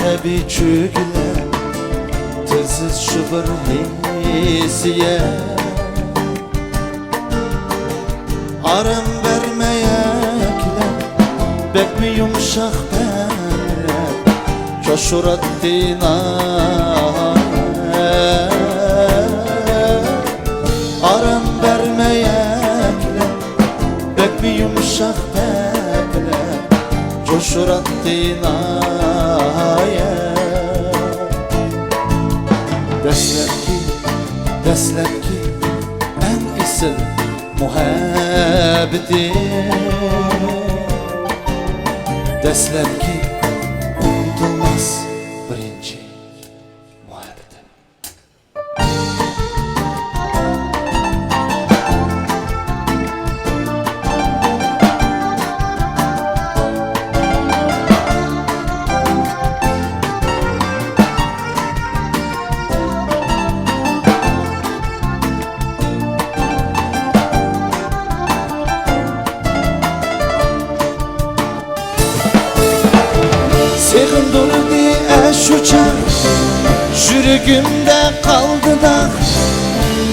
kabi çöküler tilsiz şu bir hisiye arım vermeyekler bek mi yumuşak benler coşurat arım vermeyekler bek mi yumuşak benler coşurat Deslepki en isil muhabbeti Deslepki unutulmaz birinci muhabbetim Sığındırdı eş uçak Jürgümde kaldı da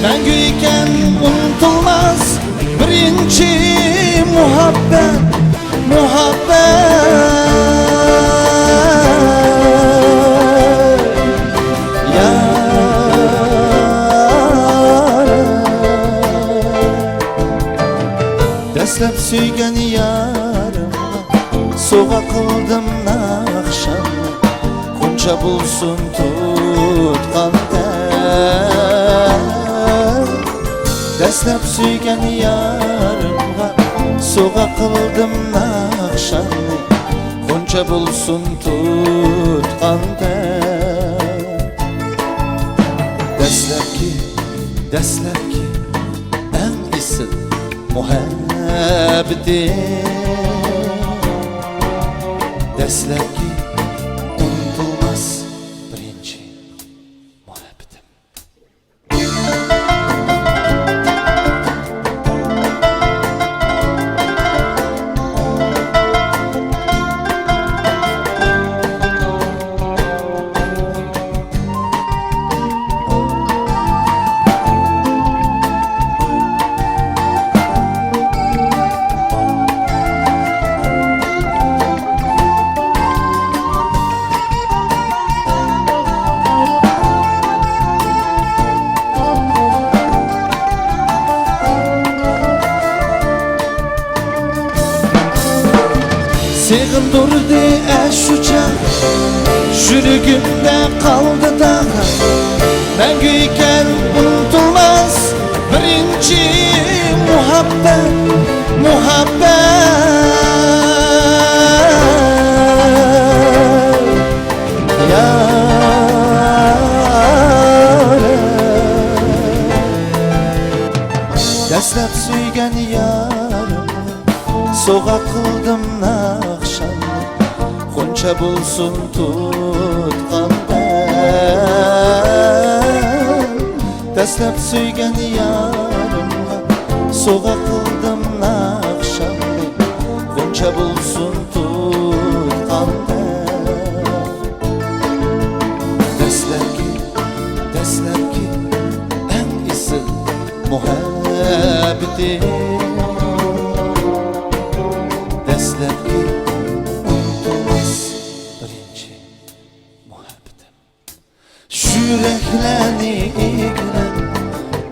Məngüyken unutulmaz Birinci muhabbet Ya Deslep suygen yarımla Soğa kıldım nakşam Kunca bulsun tutqanda Deslep suygen yarımla Soğa kıldım nakşam Kunca bulsun tutqanda Deslepki en isil muhabbeti Deslepki unutulmaz birinci muhabbetim Sığındırdı eş uçak Jürgümde kaldı da Məngüyken unutulmaz Birinci muhabbet Ya Deslep suygen yarım Soğa kıldım nakşamı Kunca bulsun tutqanda Deslep suygen yarımla Soğa kıldım nakşamı Kunca bulsun tutqanda Deslepki en isil muhabbeti Deslepki unutulmaz birinci muhabbetim Yüreklerini iğren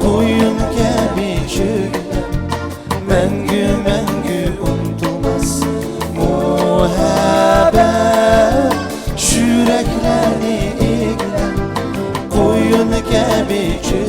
Koyun gibi çöklen Məngü unutulmaz muhabbet Yüreklerini iğren Koyun gibi çöklen